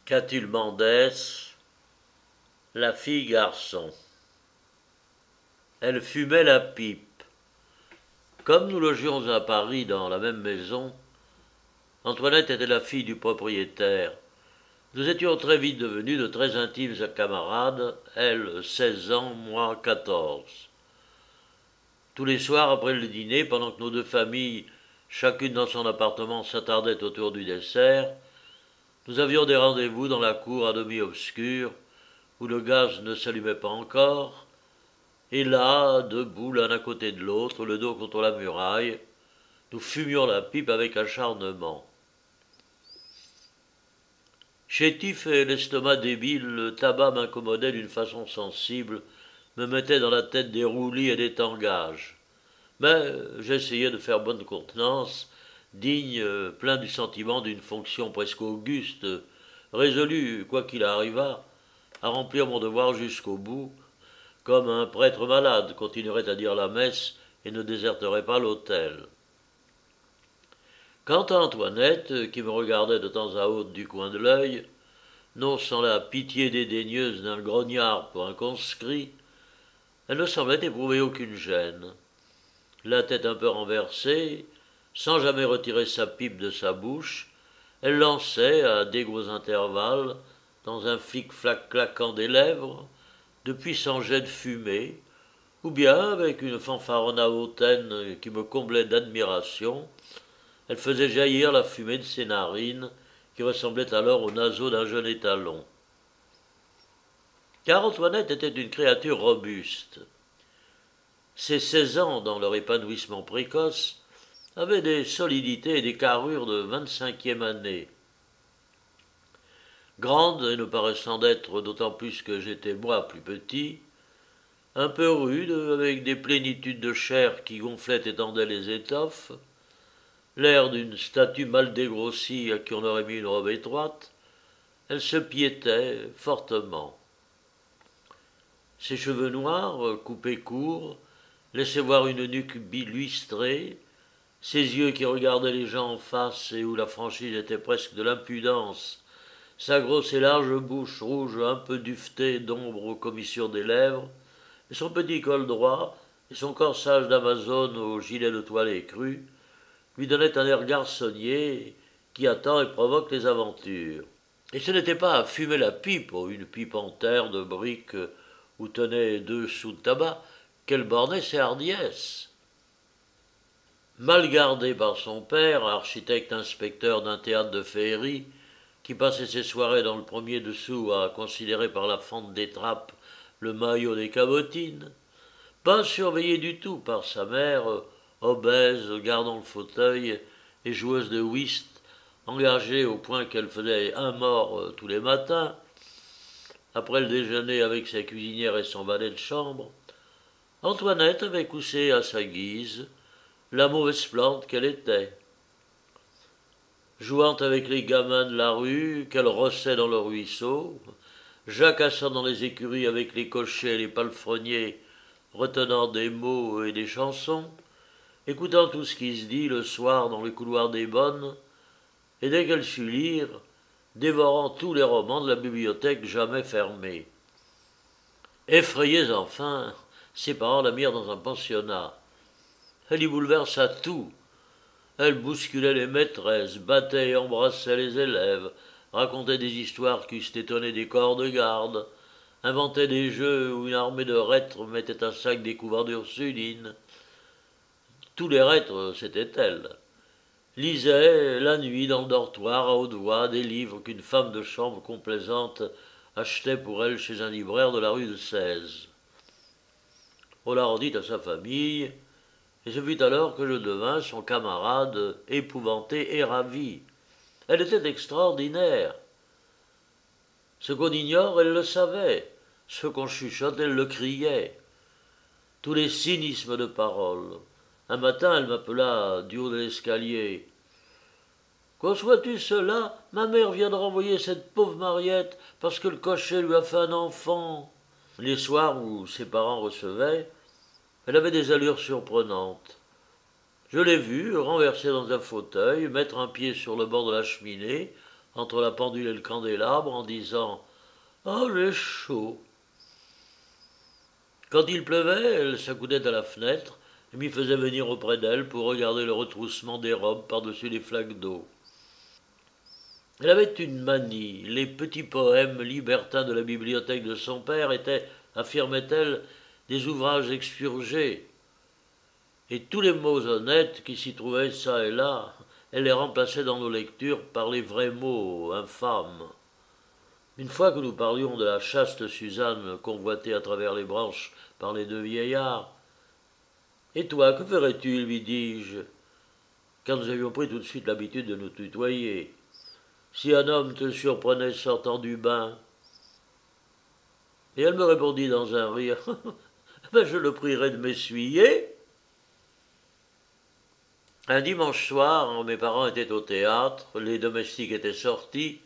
Catulle Mendès, la fille garçon. Elle fumait la pipe. Comme nous logions à Paris dans la même maison, Antoinette était la fille du propriétaire. Nous étions très vite devenus de très intimes camarades, elle 16 ans, moi 14. Tous les soirs après le dîner, pendant que nos deux familles, chacune dans son appartement, s'attardaient autour du dessert, nous avions des rendez-vous dans la cour à demi obscure, où le gaz ne s'allumait pas encore, et là, debout l'un à côté de l'autre, le dos contre la muraille, nous fumions la pipe avec acharnement. Chétif et l'estomac débile, le tabac m'incommodait d'une façon sensible, me mettait dans la tête des roulis et des tangages. Mais j'essayais de faire bonne contenance, digne, plein du sentiment d'une fonction presque auguste, résolu, quoi qu'il arrivât, à remplir mon devoir jusqu'au bout, comme un prêtre malade continuerait à dire la messe et ne déserterait pas l'autel. Quant à Antoinette, qui me regardait de temps à autre du coin de l'œil, non sans la pitié dédaigneuse d'un grognard pour un conscrit, elle ne semblait éprouver aucune gêne. La tête un peu renversée, sans jamais retirer sa pipe de sa bouche, elle lançait, à d'égaux intervalles, dans un flic-flac claquant des lèvres, de puissants jets de fumée, ou bien, avec une fanfaronnade hautaine qui me comblait d'admiration, elle faisait jaillir la fumée de ses narines, qui ressemblaient alors aux naseaux d'un jeune étalon. Car Antoinette était une créature robuste. Ses 16 ans, dans leur épanouissement précoce, avaient des solidités et des carrures de 25e année. Grande et ne paraissant d'être d'autant plus que j'étais moi plus petit, un peu rude, avec des plénitudes de chair qui gonflaient et tendaient les étoffes, l'air d'une statue mal dégrossie à qui on aurait mis une robe étroite, elle se piétait fortement. Ses cheveux noirs, coupés courts, laissaient voir une nuque bilustrée, ses yeux qui regardaient les gens en face et où la franchise était presque de l'impudence, sa grosse et large bouche rouge un peu duvetée d'ombre aux commissures des lèvres, et son petit col droit et son corsage d'Amazone au gilet de toile écru lui donnaient un air garçonnier qui attend et provoque les aventures. Et ce n'était pas à fumer la pipe, ou une pipe en terre de briques où tenait 2 sous de tabac, qu'elle bornait ses hardiesses. Mal gardée par son père, architecte inspecteur d'un théâtre de féerie, qui passait ses soirées dans le premier dessous à considérer par la fente des trappes le maillot des cabotines, pas surveillée du tout par sa mère, obèse, gardant le fauteuil et joueuse de whist, engagée au point qu'elle faisait un mort tous les matins, après le déjeuner avec sa cuisinière et son valet de chambre, Antoinette avait couché à sa guise la mauvaise plante qu'elle était. Jouant avec les gamins de la rue qu'elle rossait dans le ruisseau, jacassant dans les écuries avec les cochers et les palefreniers, retenant des mots et des chansons, écoutant tout ce qui se dit le soir dans le couloir des bonnes, et dès qu'elle sut lire, dévorant tous les romans de la bibliothèque jamais fermée. Effrayés enfin, ses parents la mirent dans un pensionnat. Elle y bouleversa tout. Elle bousculait les maîtresses, battait et embrassait les élèves, racontait des histoires qui eussent étonné des corps de garde, inventait des jeux où une armée de reîtres mettait à sac des couvents d'Ursuline. Tous les reîtres, c'était elle. Lisait la nuit dans le dortoir à haute voix des livres qu'une femme de chambre complaisante achetait pour elle chez un libraire de la rue de Sèze. On la rendit à sa famille, et ce fut alors que je devins son camarade, épouvanté et ravi. Elle était extraordinaire. Ce qu'on ignore, elle le savait. Ce qu'on chuchote, elle le criait. Tous les cynismes de parole. Un matin, elle m'appela du haut de l'escalier. « Conçois-tu cela? Ma mère vient de renvoyer cette pauvre Mariette parce que le cocher lui a fait un enfant. » Les soirs où ses parents recevaient, elle avait des allures surprenantes. Je l'ai vue, renversée dans un fauteuil, mettre un pied sur le bord de la cheminée, entre la pendule et le candélabre en disant « Ah, j'ai chaud ». Quand il pleuvait, elle s'accoudait à la fenêtre et m'y faisait venir auprès d'elle pour regarder le retroussement des robes par-dessus les flaques d'eau. Elle avait une manie. Les petits poèmes libertins de la bibliothèque de son père étaient, affirmait-elle, des ouvrages expurgés. Et tous les mots honnêtes qui s'y trouvaient çà et là, elle les remplaçait dans nos lectures par les vrais mots infâmes. Une fois que nous parlions de la chaste Suzanne convoitée à travers les branches par les deux vieillards, « Et toi, que ferais-tu lui dis-je, car nous avions pris tout de suite l'habitude de nous tutoyer. Si un homme te surprenait sortant du bain ?» Et elle me répondit dans un rire, « Ben, je le prierais de m'essuyer. » Un dimanche soir, mes parents étaient au théâtre, les domestiques étaient sortis,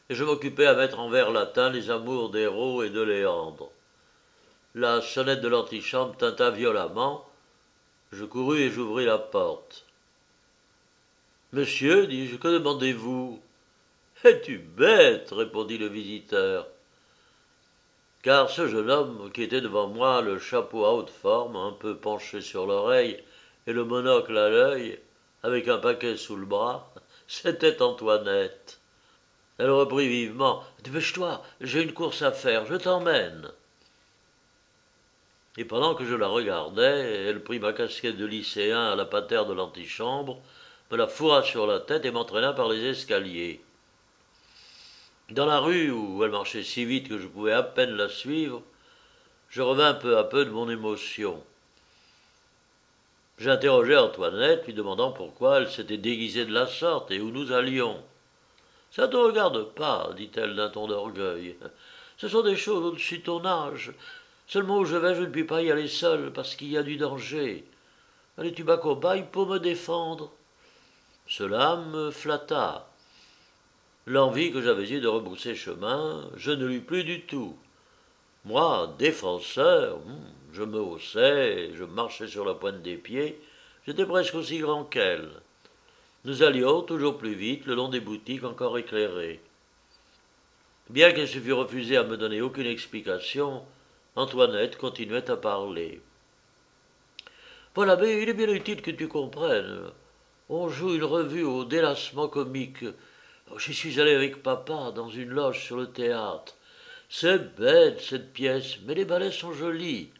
et je m'occupais à mettre en vers latin les amours d'Héro et de Léandre. La sonnette de l'antichambre tinta violemment. Je courus et j'ouvris la porte. « Monsieur, dis-je, que demandez-vous ?»« Es-tu bête ?» répondit le visiteur. Car ce jeune homme, qui était devant moi, le chapeau à haute forme, un peu penché sur l'oreille, et le monocle à l'œil, avec un paquet sous le bras, c'était Antoinette. Elle reprit vivement. « Dépêche-toi, j'ai une course à faire, je t'emmène. » Et pendant que je la regardais, elle prit ma casquette de lycéen à la patère de l'antichambre, me la fourra sur la tête et m'entraîna par les escaliers. Dans la rue, où elle marchait si vite que je pouvais à peine la suivre, je revins peu à peu de mon émotion. J'interrogeai Antoinette, lui demandant pourquoi elle s'était déguisée de la sorte et où nous allions. « Ça ne te regarde pas, dit-elle d'un ton d'orgueil. Ce sont des choses au-dessus de ton âge. Seulement où je vais, je ne puis pas y aller seul, parce qu'il y a du danger. Allez, tu m'accompagnes pour me défendre. » Cela me flatta. L'envie que j'avais eue de rebrousser chemin, je ne l'eus plus du tout. Moi, défenseur, je me haussais, je marchais sur la pointe des pieds, j'étais presque aussi grand qu'elle. Nous allions toujours plus vite le long des boutiques encore éclairées. Bien qu'elle se fût refusée à me donner aucune explication, Antoinette continuait à parler. « Voilà, mais il est bien utile que tu comprennes. On joue une revue au délassement comique. J'y suis allé avec papa dans une loge sur le théâtre. C'est bête, cette pièce, mais les ballets sont jolis.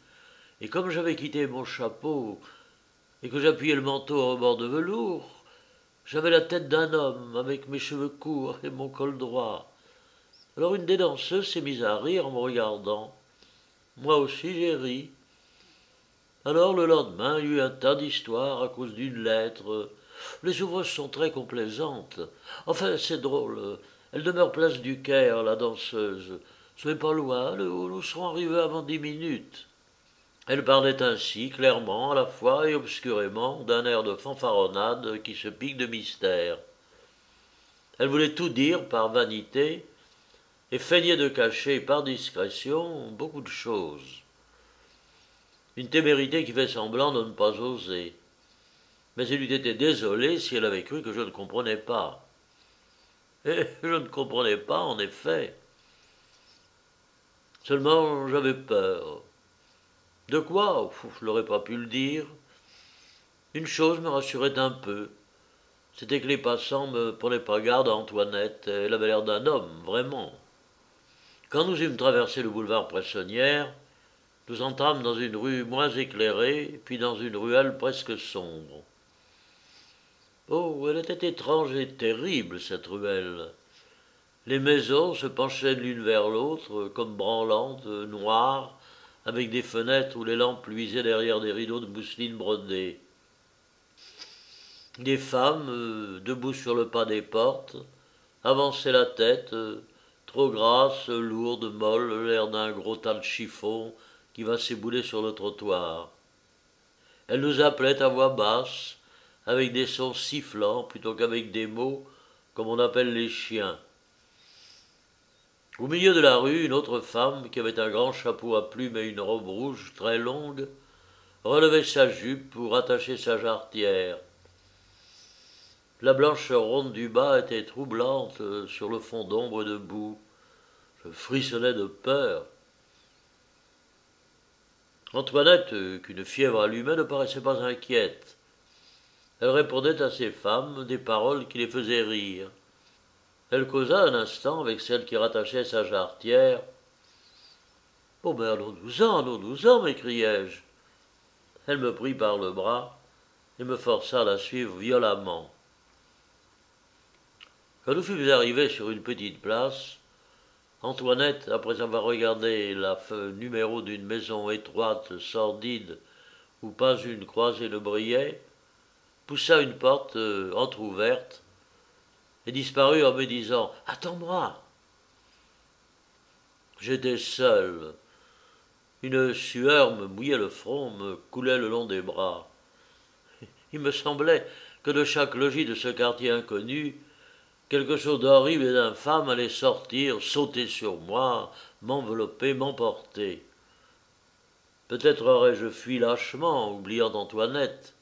Et comme j'avais quitté mon chapeau et que j'appuyais le manteau en rebord de velours, j'avais la tête d'un homme avec mes cheveux courts et mon col droit. Alors une des danseuses s'est mise à rire en me regardant. Moi aussi j'ai ri. Alors le lendemain, il y eut un tas d'histoires à cause d'une lettre. Les ouvrages sont très complaisantes. Enfin, c'est drôle. Elle demeure place du Caire, la danseuse. Ce n'est pas loin, nous serons arrivés avant 10 minutes. Elle parlait ainsi, clairement, à la fois et obscurément, d'un air de fanfaronnade qui se pique de mystère. Elle voulait tout dire par vanité et feignait de cacher par discrétion beaucoup de choses. Une témérité qui fait semblant de ne pas oser. Mais elle eût été désolée si elle avait cru que je ne comprenais pas. Et je ne comprenais pas, en effet. Seulement, j'avais peur. De quoi? Je n'aurais pas pu le dire. Une chose me rassurait un peu. C'était que les passants ne me prenaient pas garde à Antoinette. Elle avait l'air d'un homme, vraiment. Quand nous eûmes traversé le boulevard Pressonnière, nous entrâmes dans une rue moins éclairée, puis dans une ruelle presque sombre. Oh, elle était étrange et terrible, cette ruelle. Les maisons se penchaient l'une vers l'autre, comme branlantes, noires, avec des fenêtres où les lampes luisaient derrière des rideaux de mousseline brodée. Des femmes, debout sur le pas des portes, avançaient la tête, trop grasse, lourde, molle, l'air d'un gros tas de chiffon qui va s'ébouler sur le trottoir. Elles nous appelaient à voix basse, avec des sons sifflants plutôt qu'avec des mots, comme on appelle les chiens. Au milieu de la rue, une autre femme, qui avait un grand chapeau à plumes et une robe rouge très longue, relevait sa jupe pour attacher sa jarretière. La blancheur ronde du bas était troublante sur le fond d'ombre et de boue. Je frissonnais de peur. Antoinette, qu'une fièvre allumait, ne paraissait pas inquiète. Elle répondait à ses femmes des paroles qui les faisaient rire. Elle causa un instant avec celle qui rattachait sa jarretière. « Bon, ben allons-nous-en, m'écriai-je. Elle me prit par le bras et me força à la suivre violemment. Quand nous fûmes arrivés sur une petite place, Antoinette, après avoir regardé la numéro d'une maison étroite, sordide, où pas une croisée ne brillait, poussa une porte entr'ouverte et disparut en me disant « Attends-moi !» J'étais seul. Une sueur me mouillait le front, me coulait le long des bras. Il me semblait que de chaque logis de ce quartier inconnu, quelque chose d'horrible et d'infâme allait sortir, sauter sur moi, m'envelopper, m'emporter. Peut-être aurais-je fui lâchement, oubliant Antoinette.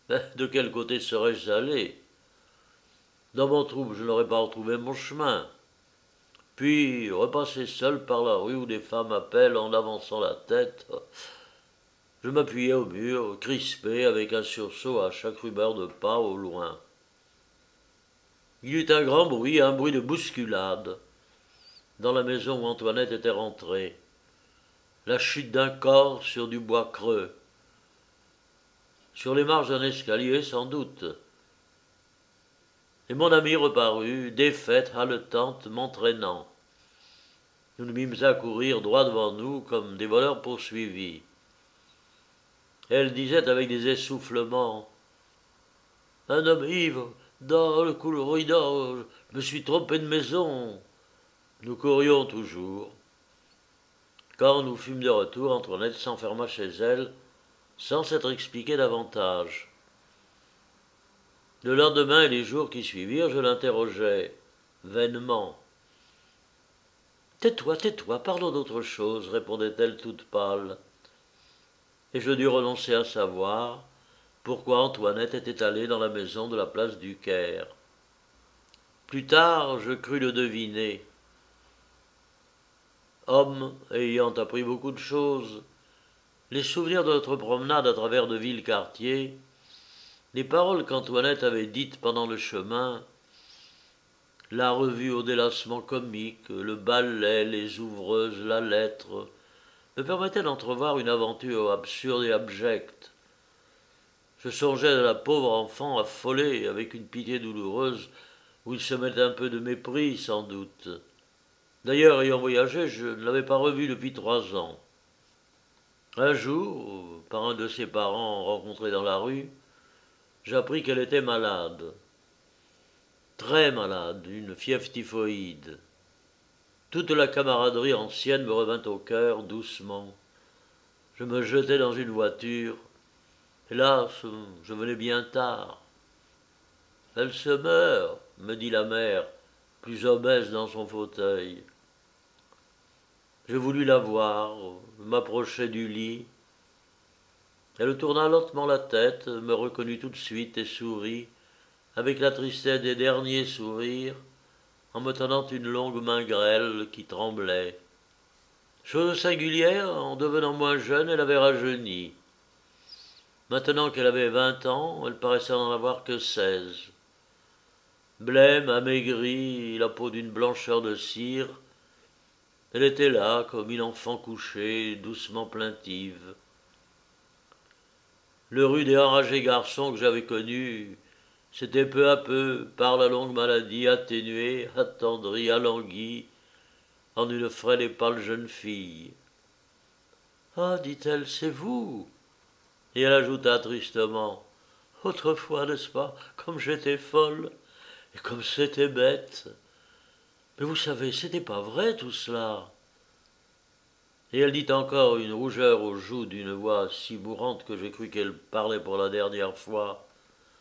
Mais de quel côté serais-je allé? Dans mon trouble, je n'aurais pas retrouvé mon chemin. Puis, repasser seul par la rue où des femmes appellent en avançant la tête, je m'appuyais au mur, crispé, avec un sursaut à chaque rumeur de pas au loin. Il y eut un grand bruit, un bruit de bousculade, dans la maison où Antoinette était rentrée. La chute d'un corps sur du bois creux. Sur les marges d'un escalier, sans doute. Et mon amie reparut, défaite, haletante, m'entraînant. Nous nous mîmes à courir droit devant nous comme des voleurs poursuivis. Elle disait avec des essoufflements « Un homme ivre, dans le corridor, je me suis trompé de maison. » Nous courions toujours. Quand nous fûmes de retour, Antoinette s'enferma chez elle, sans s'être expliquée davantage. Le lendemain et les jours qui suivirent, je l'interrogeai, vainement. « Tais-toi, parlons d'autre chose, répondait-elle toute pâle. Et je dus renoncer à savoir pourquoi Antoinette était allée dans la maison de la place du Caire. Plus tard, je crus le deviner. Homme ayant appris beaucoup de choses, les souvenirs de notre promenade à travers de vils quartiers, les paroles qu'Antoinette avait dites pendant le chemin, la revue au délassement comique, le ballet, les ouvreuses, la lettre, me permettaient d'entrevoir une aventure absurde et abjecte. Je songeais à la pauvre enfant affolée, avec une pitié douloureuse, où il se mettait un peu de mépris, sans doute. D'ailleurs, ayant voyagé, je ne l'avais pas revue depuis 3 ans. Un jour, par un de ses parents rencontrés dans la rue, j'appris qu'elle était malade. Très malade, une fièvre typhoïde. Toute la camaraderie ancienne me revint au cœur, doucement. Je me jetai dans une voiture. Hélas, je venais bien tard. « Elle se meurt, » me dit la mère, plus obèse dans son fauteuil. Je voulus la voir, m'approchai du lit. Elle tourna lentement la tête, me reconnut tout de suite et sourit, avec la tristesse des derniers sourires, en me tendant une longue main grêle qui tremblait. Chose singulière, en devenant moins jeune, elle avait rajeuni. Maintenant qu'elle avait 20 ans, elle paraissait n'en avoir que 16. Blême, amaigrie, la peau d'une blancheur de cire, elle était là, comme une enfant couchée, doucement plaintive. Le rude et enragé garçon que j'avais connu s'était peu à peu, par la longue maladie, atténué, attendri, alangui, en une frêle et pâle jeune fille. « Ah, dit-elle, c'est vous !» Et elle ajouta tristement, « Autrefois, n'est-ce pas, comme j'étais folle, et comme c'était bête. Mais vous savez, c'était pas vrai tout cela. » Et elle dit encore, une rougeur aux joues, d'une voix si mourante que j'ai cru qu'elle parlait pour la dernière fois.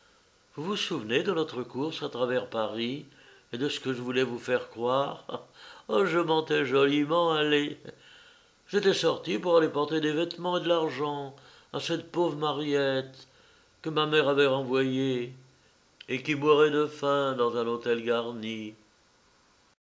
« Vous vous souvenez de notre course à travers Paris et de ce que je voulais vous faire croire? Oh, je mentais joliment, allez. J'étais sorti pour aller porter des vêtements et de l'argent à cette pauvre Mariette que ma mère avait renvoyée. et qui mourrait de faim dans un hôtel garni,